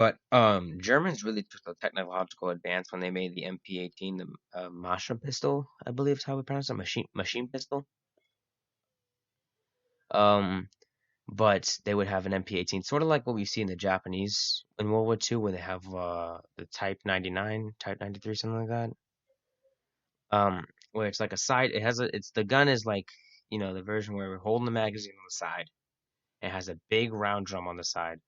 But Germans really took the technological advance when they made the MP18, the Masha pistol, I believe is how we pronounce it, machine pistol. Um, but they would have an MP18, sort of like what we see in the Japanese in World War II, where they have the Type 99, Type 93, something like that. Where it's like a side. It has a. It's the gun is like the version where we're holding the magazine on the side. It has a big round drum on the side,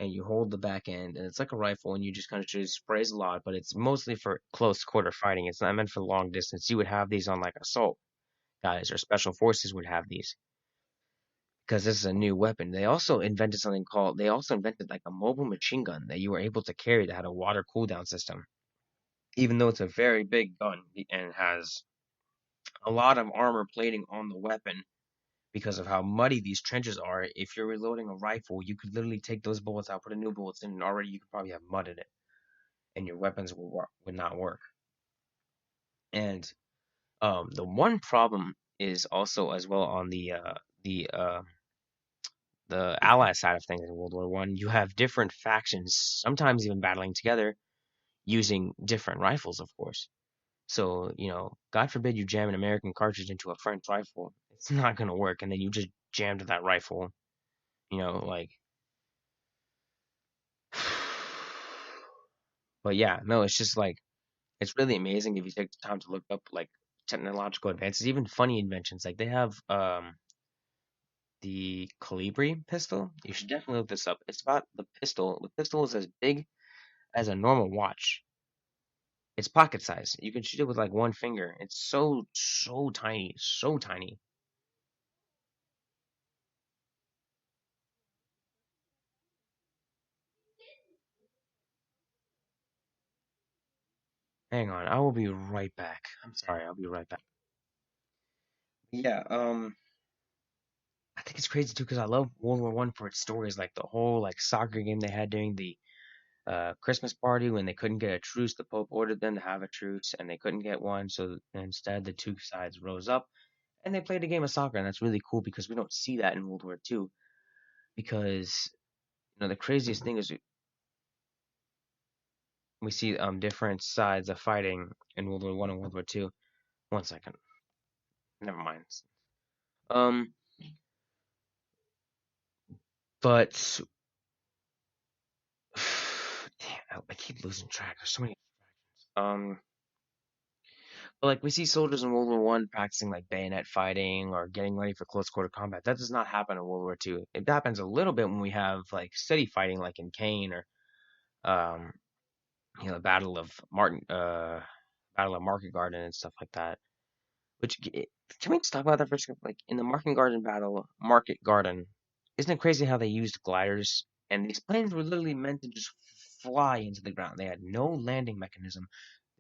and you hold the back end, and it's like a rifle, and you just kind of shoot sprays a lot, but it's mostly for close quarter fighting. It's not meant for long distance. You would have these on like assault guys or special forces would have these because this is a new weapon. They also invented like a mobile machine gun that you were able to carry that had a water cooldown system. Even though it's a very big gun and has a lot of armor plating on the weapon because of how muddy these trenches are, if you're reloading a rifle, you could literally take those bullets out, put a new bullets in, and already you could probably have mud in it, and your weapons would not work. And the one problem is also as well on the uh, the Allied side of things in World War One. You have different factions, sometimes even battling together using different rifles, of course. So, God forbid you jam an American cartridge into a French rifle. It's not going to work. And then you just jammed that rifle, like. But yeah, no, it's just like, it's really amazing if you take the time to look up like technological advances, even funny inventions. Like they have the Colibri pistol. You should definitely look this up. It's about the pistol. The pistol is as big as a normal watch. It's pocket size. You can shoot it with like one finger. It's so tiny, so tiny. Hang on, I will be right back. I'm sorry, I'll be right back. Yeah, I think it's crazy too because I love World War One for its stories, like the whole like soccer game they had during the Christmas party when they couldn't get a truce. The Pope ordered them to have a truce, and they couldn't get one, so instead the two sides rose up and they played a game of soccer, and that's really cool because we don't see that in World War Two. Because the craziest thing is we see different sides of fighting in World War One and World War Two. One second, never mind. Um, but damn, I keep losing track. There's so many. Um, but like we see soldiers in World War One practicing like bayonet fighting or getting ready for close quarter combat. That does not happen in World War Two. It happens a little bit when we have like steady fighting, like in Kane or um, Battle of Market Garden and stuff like that. Can we just talk about that for a second? Like in the Market Garden, isn't it crazy how they used gliders and these planes were literally meant to just fly into the ground. They had no landing mechanism.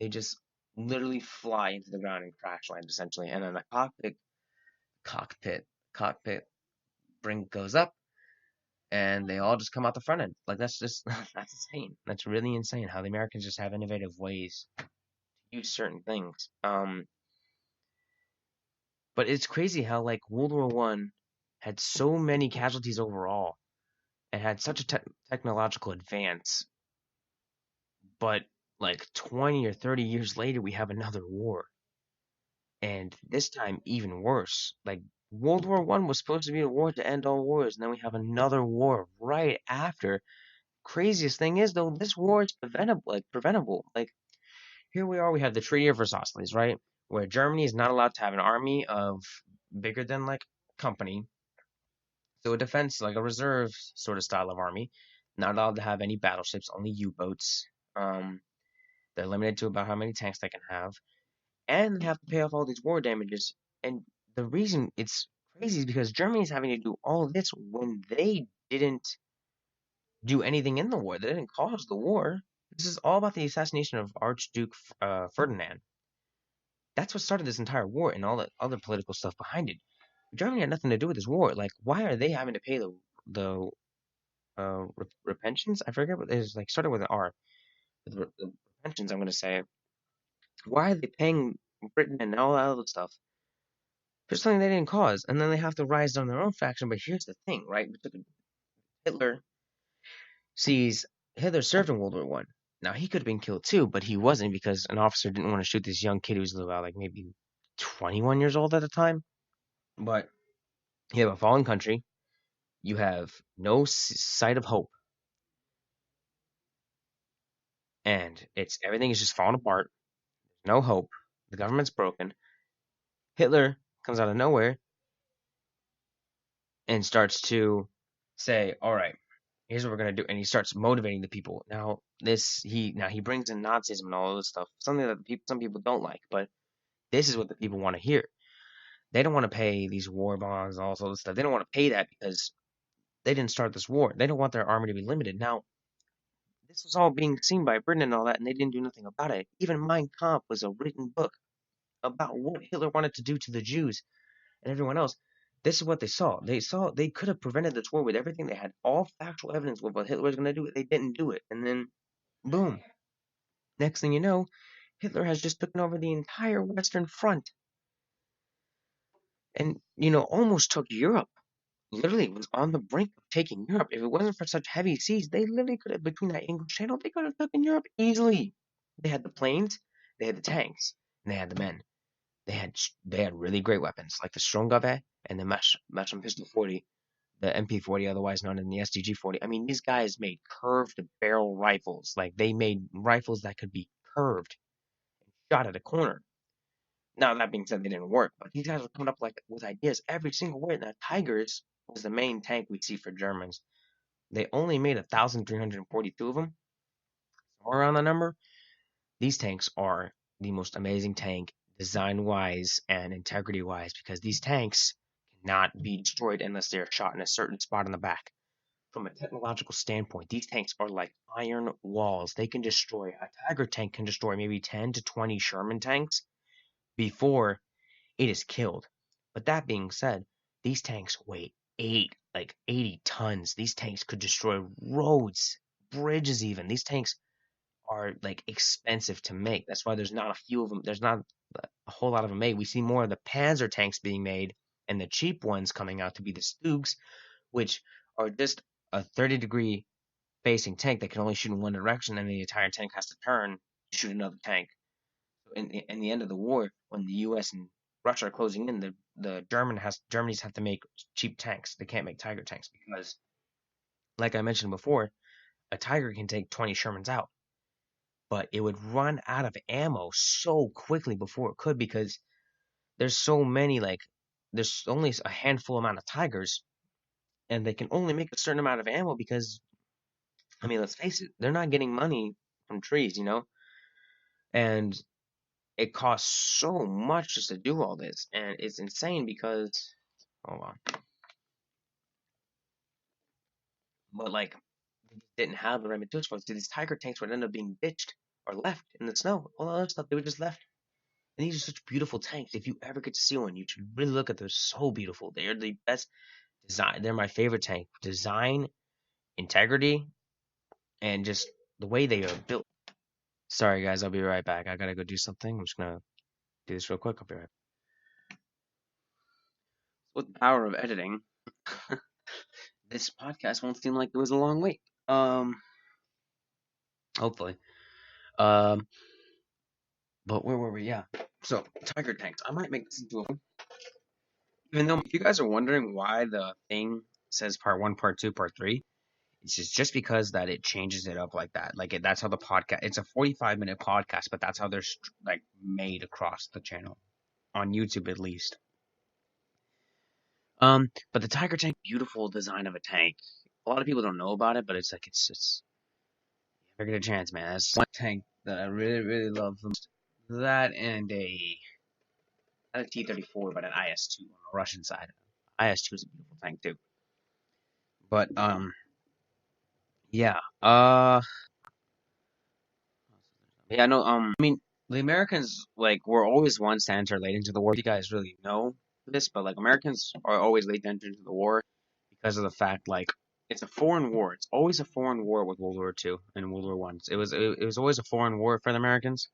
They just literally fly into the ground and crash land essentially. And then the cockpit, cockpit bring goes up, and they all just come out the front end. Like that's just that's insane. That's really insane how the Americans just have innovative ways to use certain things. But it's crazy how like World War One had so many casualties overall and had such a technological advance, but like 20 or 30 years later we have another war, and this time even worse. Like World War One was supposed to be a war to end all wars, and then we have another war right after. Craziest thing is though, this war is preventable. Like here we are, we have the Treaty of Versailles, right? Where Germany is not allowed to have an army of bigger than like company. So a defense, like a reserve sort of style of army, not allowed to have any battleships, only U-boats. Um, they're limited to about how many tanks they can have, and they have to pay off all these war damages. And the reason it's crazy is because Germany is having to do all of this when they didn't do anything in the war. They didn't cause the war. This is all about the assassination of Archduke Ferdinand. That's what started this entire war and all the other political stuff behind it. Germany had nothing to do with this war. Like, why are they having to pay the repensions? I forget what it is. Like, started with an R. The repensions, I'm gonna say. Why are they paying Britain and all that other stuff for something they didn't cause? And then they have to rise on their own faction. But here's the thing, right? Hitler sees Hitler served in World War One. Now he could have been killed too, but he wasn't because an officer didn't want to shoot this young kid who was about like maybe 21 years old at the time. But you have a fallen country, you have no sight of hope, and it's everything is just falling apart. No hope. The government's broken. Hitler comes out of nowhere and starts to say, "All right, here's what we're gonna do," and he starts motivating the people. Now he brings in Nazism and all this stuff, something that some people don't like, but this is what the people want to hear. They don't want to pay these war bonds and all this other stuff. They don't want to pay that because they didn't start this war. They don't want their army to be limited. Now, this was all being seen by Britain and all that, and they didn't do nothing about it. Even Mein Kampf was a written book about what Hitler wanted to do to the Jews and everyone else. This is what they saw. They saw they could have prevented this war with everything. They had all factual evidence of what Hitler was going to do. They didn't do it. And then, boom. Next thing you know, Hitler has just taken over the entire Western Front and, almost took Europe. Literally was on the brink of taking Europe. If it wasn't for such heavy seas, they literally could have, between that English Channel, they could have taken Europe easily. They had the planes, they had the tanks, and they had the men. They had really great weapons, like the Stromgewehr and the Maschinen Pistol 40, the MP40, otherwise known as the STG 40. I mean, these guys made curved barrel rifles. Like, they made rifles that could be curved and shot at a corner. Now, that being said, they didn't work, but these guys were coming up with ideas every single way. Now, Tigers was the main tank we see for Germans. They only made 1,342 of them, somewhere around the number. These tanks are the most amazing tank, design-wise and integrity-wise, because these tanks cannot be destroyed unless they are shot in a certain spot in the back. From a technological standpoint, these tanks are like iron walls. A Tiger tank can destroy maybe 10 to 20 Sherman tanks before it is killed. But that being said, these tanks weigh 80 tons. These tanks could destroy roads, bridges even. These tanks are like expensive to make. That's why there's not a few of them. There's not a whole lot of them made. We see more of the Panzer tanks being made and the cheap ones coming out to be the Stugs, which are just a 30-degree facing tank that can only shoot in one direction, and the entire tank has to turn to shoot another tank. In the end of the war, when the U.S. and Russia are closing in, the Germany's have to make cheap tanks. They can't make Tiger tanks because, like I mentioned before, a Tiger can take 20 Shermans out, but it would run out of ammo so quickly before it could because there's so many there's only a handful amount of Tigers, and they can only make a certain amount of ammo because, I mean, let's face it, they're not getting money from trees, and it costs so much just to do all this, and it's insane because, hold on, but they didn't have the right materials for it. So these Tiger tanks would end up being ditched or left in the snow. All the other stuff they were just left. And these are such beautiful tanks. If you ever get to see one, you should really look at them. They're so beautiful. They are the best design. They're my favorite tank. Design, integrity, and just the way they are built. Sorry guys, I'll be right back. I gotta go do something. I'm just gonna do this real quick. I'll be right back. With the power of editing, this podcast won't seem like it was a long wait. Hopefully. Um, but where were we? Yeah. So Tiger tanks. I might make this into a. Even though if you guys are wondering why the thing says part 1, part 2, part 3, it's just because that it changes it up like that. That's how the podcast. It's a 45-minute podcast, but that's how they're made across the channel, on YouTube at least. But the Tiger tank, beautiful design of a tank. A lot of people don't know about it, but it's if I get a chance, man. That's one tank that I really, really love the most. That and not a T-34, but an IS-2 on the Russian side. IS-2 is a beautiful tank too. But yeah. Yeah, no, I mean, the Americans, were always ones to enter late into the war. You guys really know this, but, Americans are always late to enter into the war because of the fact, it's a foreign war. It's always a foreign war with World War II and World War One. It was always a foreign war for the Americans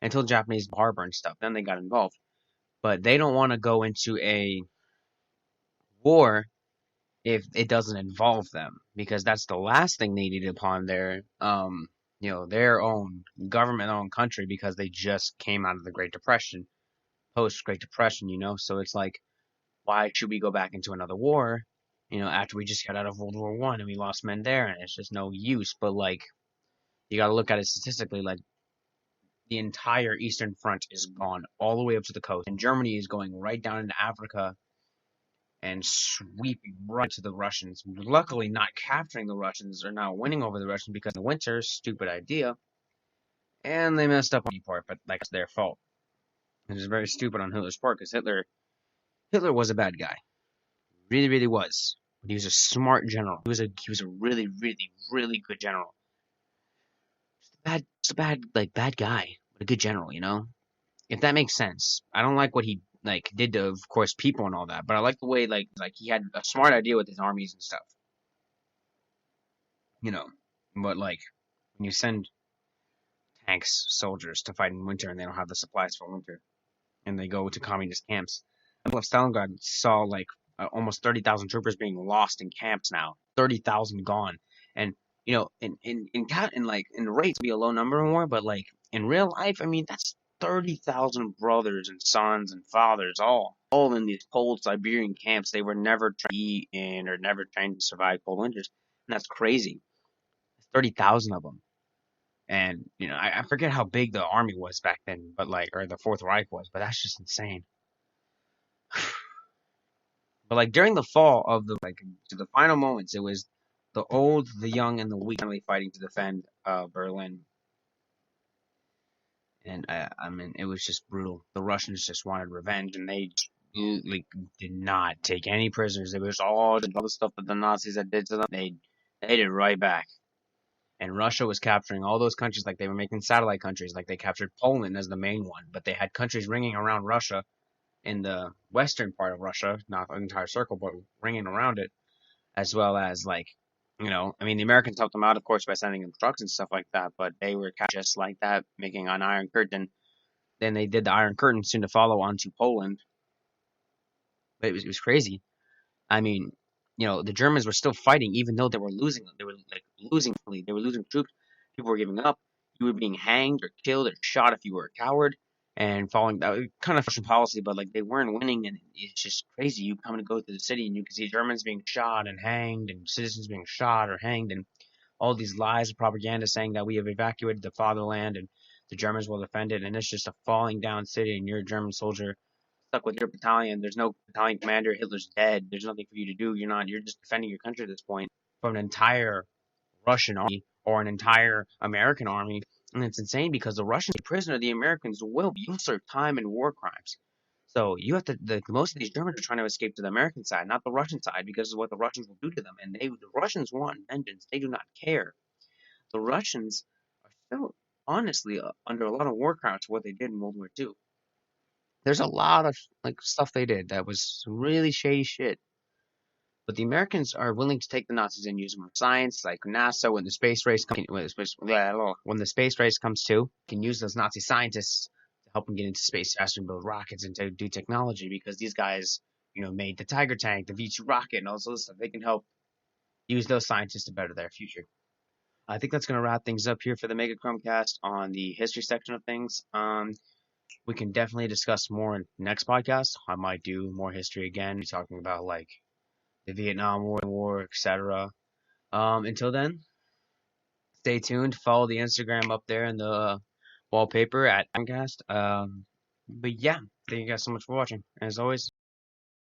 until Japanese harbor and stuff. Then they got involved. But they don't want to go into a war if it doesn't involve them, because that's the last thing they need upon their their own government-owned country, because they just came out of the Great Depression, post Great Depression, so it's like, why should we go back into another war, after we just got out of World War I and we lost men there, and it's just no use. But like, you got to look at it statistically, like the entire Eastern Front is gone all the way up to the coast, and Germany is going right down into Africa and sweeping right to the Russians. Luckily, not capturing the Russians or not winning over the Russians, because in the winter, stupid idea, and they messed up on the part, but like, it's their fault. It was very stupid on Hitler's part, because Hitler was a bad guy, really, really was. But he was a smart general. He was a really, really, really good general. Bad guy, but a good general, if that makes sense. I don't like what he like did to, of course, people and all that, but I like the way like he had a smart idea with his armies and stuff, you know. But like, when you send tanks, soldiers to fight in winter, and they don't have the supplies for winter, and they go to communist camps. I left Stalingrad, saw like almost 30,000 troopers being lost in camps now, 30,000 gone, and in rates be a low number or more, but like in real life, I mean, that's 30,000 brothers and sons and fathers, all in these cold Siberian camps. They were never trained to eat in, or never trained to survive cold winters, and that's crazy. 30,000 of them. And I forget how big the army was back then, but like, or the Fourth Reich was, but that's just insane. But like, during the fall of the like, to the final moments, it was the old, the young, and the weak finally fighting to defend Berlin. And I mean, it was just brutal. The Russians just wanted revenge, and they like did not take any prisoners. It was all the stuff that the Nazis had did to them. They did right back. And Russia was capturing all those countries, like they were making satellite countries. Like, they captured Poland as the main one, but they had countries ringing around Russia in the western part of Russia, not the entire circle, but ringing around it, as well as like, I mean, the Americans helped them out, of course, by sending them trucks and stuff like that, but they were just like that, making an Iron Curtain. Then they did the Iron Curtain soon to follow onto Poland. But it was crazy. I mean, the Germans were still fighting, even though they were losing. They were like losing. They were losing troops. People were giving up. You were being hanged or killed or shot if you were a coward. And following that kind of Russian policy, but like, they weren't winning, and it's just crazy. You come to go through the city, and you can see Germans being shot and hanged, and citizens being shot or hanged, and all these lies of propaganda saying that we have evacuated the fatherland and the Germans will defend it, and it's just a falling down city, and you're a German soldier stuck with your battalion. There's no battalion commander. Hitler's dead. There's nothing for you to do. You're just defending your country at this point from an entire Russian army or an entire American army. And it's insane, because the Russians take prisoner, the Americans will. You'll serve time in war crimes. So you have to. Most of these Germans are trying to escape to the American side, not the Russian side, because of what the Russians will do to them. And the Russians want vengeance. They do not care. The Russians are still, honestly, under a lot of war crimes for what they did in World War II. There's a lot of like stuff they did that was really shady shit. But the Americans are willing to take the Nazis and use them for science, like NASA. When the space race comes to, can use those Nazi scientists to help them get into space faster and build rockets and to do technology, because these guys, made the Tiger tank, the V2 rocket, and all this other stuff. They can help use those scientists to better their future. I think that's going to wrap things up here for the Mega Chromecast on the history section of things. We can definitely discuss more in next podcast. I might do more history again, be talking about like the Vietnam War, etc. Until then, stay tuned. Follow the Instagram up there in the wallpaper at Chromecast. But yeah, thank you guys so much for watching. As always,